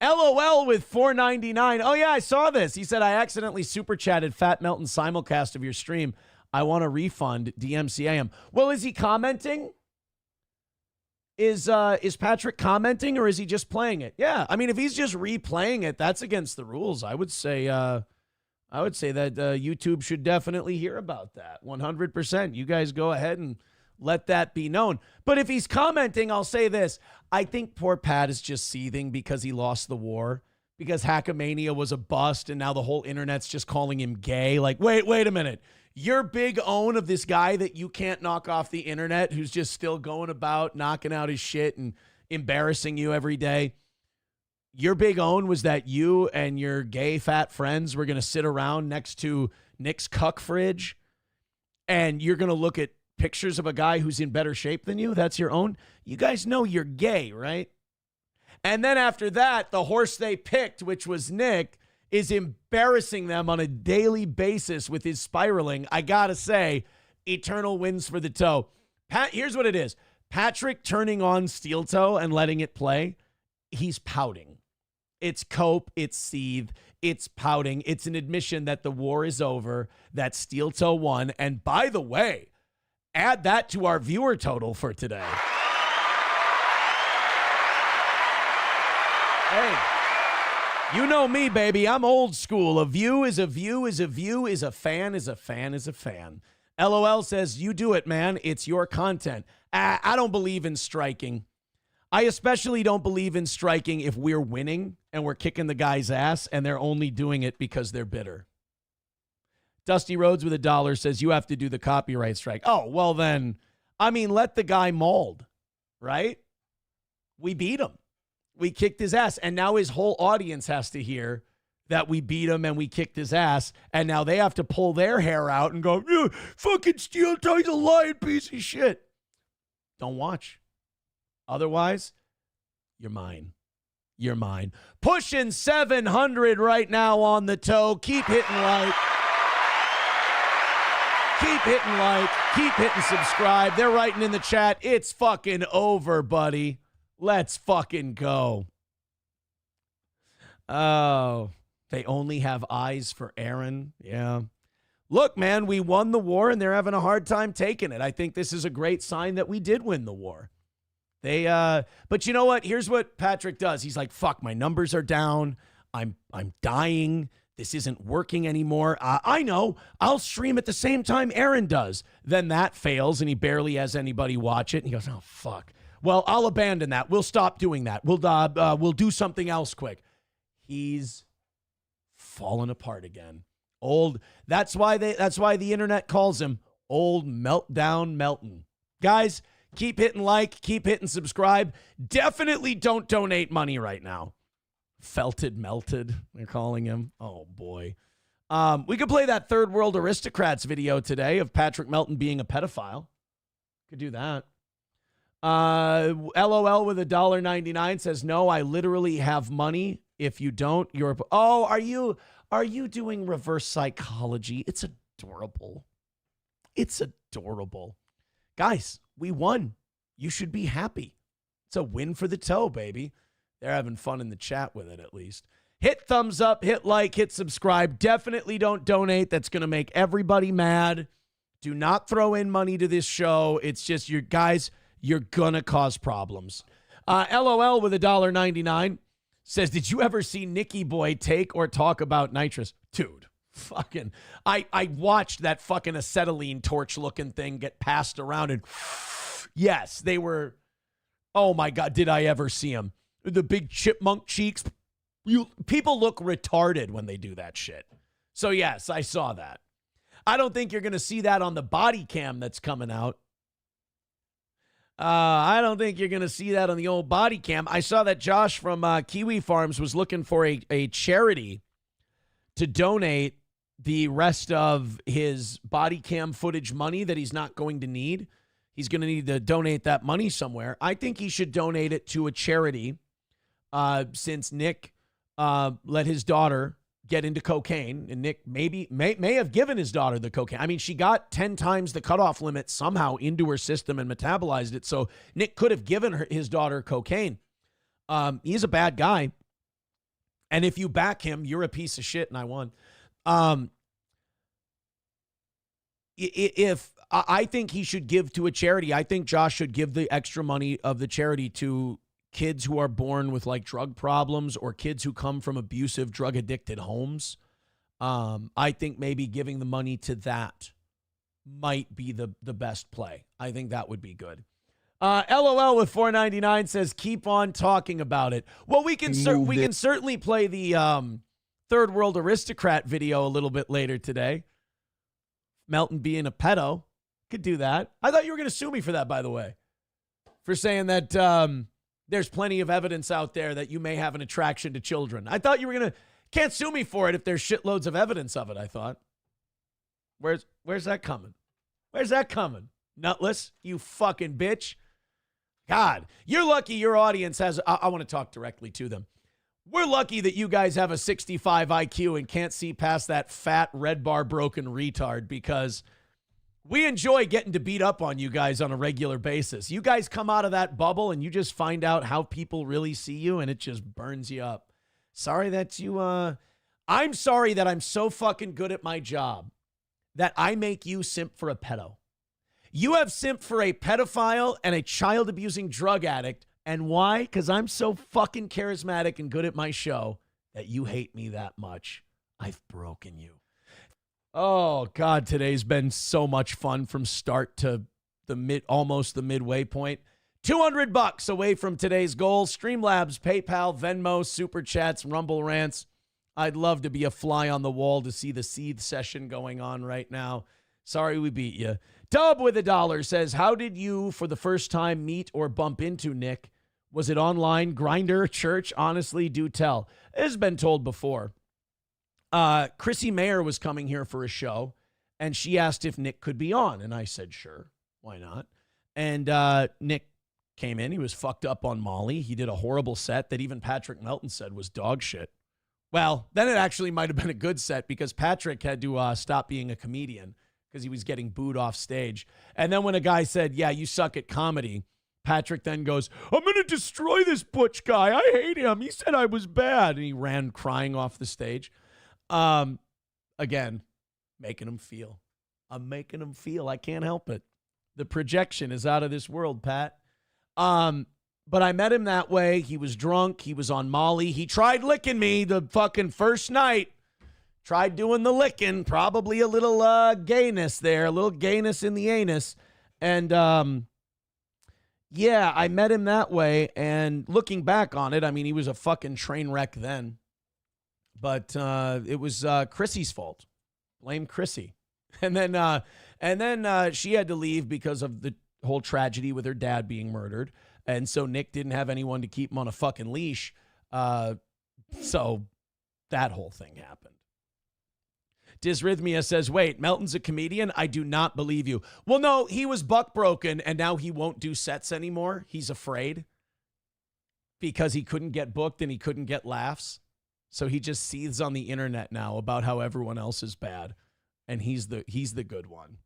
LOL with $4.99. Oh, yeah, I saw this. He said, I accidentally super chatted Fat Melton simulcast of your stream. I want a refund. DMCA him. Well, is he commenting? Is Patrick commenting, or is he just playing it? Yeah, I mean, if he's just replaying it, that's against the rules. I would say that YouTube should definitely hear about that. 100%. You guys go ahead and let that be known. But if he's commenting, I'll say this. I think poor Pat is just seething because he lost the war, because Hackamania was a bust, and now the whole internet's just calling him gay. Like, wait a minute. Your big own of this guy that you can't knock off the internet, who's just still going about knocking out his shit and embarrassing you every day. Your big own was that you and your gay fat friends were going to sit around next to Nick's cuck fridge, and you're going to look at pictures of a guy who's in better shape than you. That's your own. You guys know you're gay, right? And then after that, the horse they picked, which was Nick, is embarrassing them on a daily basis with his spiraling. I gotta say, eternal wins for the toe. Here's what it is. Patrick turning on Steel Toe and letting it play, he's pouting. It's cope, it's seethe, it's pouting. It's an admission that the war is over, that Steel Toe won. And by the way, add that to our viewer total for today. Hey. You know me, baby. I'm old school. A view is a view is a view is a fan is a fan is a fan. LOL says, you do it, man. It's your content. I don't believe in striking. I especially don't believe in striking if we're winning and we're kicking the guy's ass and they're only doing it because they're bitter. Dusty Rhodes with $1 says, you have to do the copyright strike. Oh, well then, I mean, let the guy mold, right? We beat him. We kicked his ass, and now his whole audience has to hear that we beat him and we kicked his ass, and now they have to pull their hair out and go, yeah, fucking Steel Toe's a lying piece of shit. Don't watch. Otherwise, you're mine. You're mine. Pushing 700 right now on the toe. Keep hitting like. Keep hitting like. Keep hitting subscribe. They're writing in the chat, it's fucking over, buddy. Let's fucking go. Oh, they only have eyes for Aaron. Yeah. Look, man, we won the war and they're having a hard time taking it. I think this is a great sign that we did win the war. But you know what? Here's what Patrick does. He's like, fuck, my numbers are down. I'm dying. This isn't working anymore. I know. I'll stream at the same time Aaron does. Then that fails and he barely has anybody watch it. And he goes, oh, fuck. Well, I'll abandon that. We'll stop doing that. We'll do something else quick. He's fallen apart again. Old. That's why the internet calls him Old Meltdown Melton. Guys, keep hitting like, keep hitting subscribe. Definitely don't donate money right now. Melted, they're calling him. Oh boy. We could play that Third World Aristocrats video today of Patrick Melton being a pedophile. Could do that. LOL with $1.99 says, no, I literally have money. If you don't, you're, oh, are you doing reverse psychology? It's adorable. It's adorable. Guys, we won. You should be happy. It's a win for the toe, baby. They're having fun in the chat with it, at least. Hit thumbs up, hit like, hit subscribe. Definitely don't donate. That's going to make everybody mad. Do not throw in money to this show. It's just, you guys, you're going to cause problems. LOL with $1.99 says, did you ever see Nicky Boy take or talk about nitrous? Dude, fucking, I watched that fucking acetylene torch looking thing get passed around, and yes, they were, oh my God, did I ever see him? The big chipmunk cheeks. People look retarded when they do that shit. So yes, I saw that. I don't think you're going to see that on the body cam that's coming out. I don't think you're going to see that on the old body cam. I saw that Josh from Kiwi Farms was looking for a charity to donate the rest of his body cam footage money that he's not going to need. He's going to need to donate that money somewhere. I think he should donate it to a charity since Nick let his daughter get into cocaine, and Nick may have given his daughter the cocaine. I mean, she got 10 times the cutoff limit somehow into her system and metabolized it. So Nick could have given his daughter cocaine. He's a bad guy. And if you back him, you're a piece of shit, and I won. If I think he should give to a charity, I think Josh should give the extra money of the charity to kids who are born with like drug problems or kids who come from abusive, drug addicted homes. I think maybe giving the money to that might be the best play. I think that would be good. LOL with $4.99 says, keep on talking about it. Well, we can certainly play the Third World Aristocrat video a little bit later today. Melton being a pedo. Could do that. I thought you were going to sue me for that, by the way. For saying that there's plenty of evidence out there that you may have an attraction to children. I thought you were going to... Can't sue me for it if there's shitloads of evidence of it, I thought. Where's that coming? Where's that coming? Nutless, you fucking bitch. God, you're lucky your audience has... I want to talk directly to them. We're lucky that you guys have a 65 IQ and can't see past that fat red bar broken retard, because we enjoy getting to beat up on you guys on a regular basis. You guys come out of that bubble and you just find out how people really see you, and it just burns you up. Sorry that you... I'm sorry that I'm so fucking good at my job that I make you simp for a pedo. You have simped for a pedophile and a child-abusing drug addict. And why? Because I'm so fucking charismatic and good at my show that you hate me that much. I've broken you. Oh, God, today's been so much fun from start to almost the midway point. $200 away from today's goal. Streamlabs, PayPal, Venmo, Super Chats, Rumble Rants. I'd love to be a fly on the wall to see the Seethes session going on right now. Sorry we beat you. Dub with $1 says, how did you, for the first time, meet or bump into Nick? Was it online, Grindr, church? Honestly, do tell. It has been told before. Chrissy Mayer was coming here for a show, and she asked if Nick could be on. And I said, sure, why not? And Nick came in. He was fucked up on Molly. He did a horrible set that even Patrick Melton said was dog shit. Well, then it actually might have been a good set because Patrick had to stop being a comedian because he was getting booed off stage. And then when a guy said, yeah, you suck at comedy, Patrick then goes, I'm going to destroy this Butch guy. I hate him. He said I was bad. And he ran crying off the stage. Again, making him feel. I'm making him feel. I can't help it. The projection is out of this world, Pat. But I met him that way. He was drunk. He was on Molly. He tried licking me the fucking first night. Tried doing the licking. Probably a little gayness there. A little gayness in the anus. And yeah, I met him that way. And looking back on it, I mean, he was a fucking train wreck then. But it was Chrissy's fault. Blame Chrissy. And then she had to leave because of the whole tragedy with her dad being murdered. And so Nick didn't have anyone to keep him on a fucking leash. So that whole thing happened. Dysrhythmia says, wait, Melton's a comedian? I do not believe you. Well, no, he was buck broken and now he won't do sets anymore. He's afraid because he couldn't get booked and he couldn't get laughs. So he just seethes on the internet now about how everyone else is bad. And he's the good one.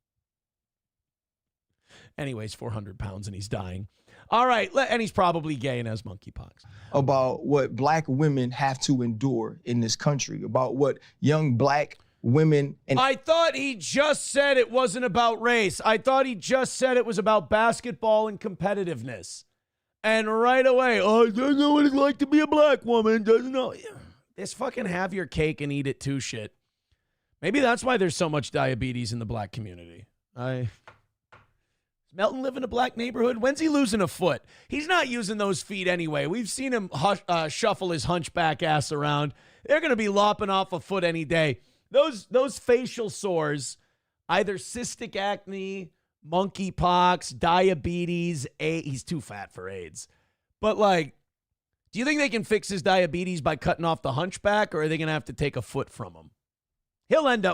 Anyways, 400 pounds and he's dying. All right. And he's probably gay and has monkeypox. About what black women have to endure in this country, about what young black women. And I thought he just said it wasn't about race. I thought he just said it was about basketball and competitiveness. And right away, oh, doesn't know what it's like to be a black woman. Doesn't know. This fucking have your cake and eat it too shit. Maybe that's why there's so much diabetes in the black community. Does Melton live in a black neighborhood? When's he losing a foot? He's not using those feet anyway. We've seen him shuffle his hunchback ass around. They're going to be lopping off a foot any day. Those facial sores, either cystic acne, monkeypox, diabetes, he's too fat for AIDS. But like, do you think they can fix his diabetes by cutting off the hunchback, or are they going to have to take a foot from him?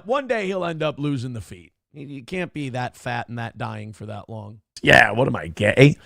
One day he'll end up losing the feet. You can't be that fat and that dying for that long. Yeah, what am I, gay?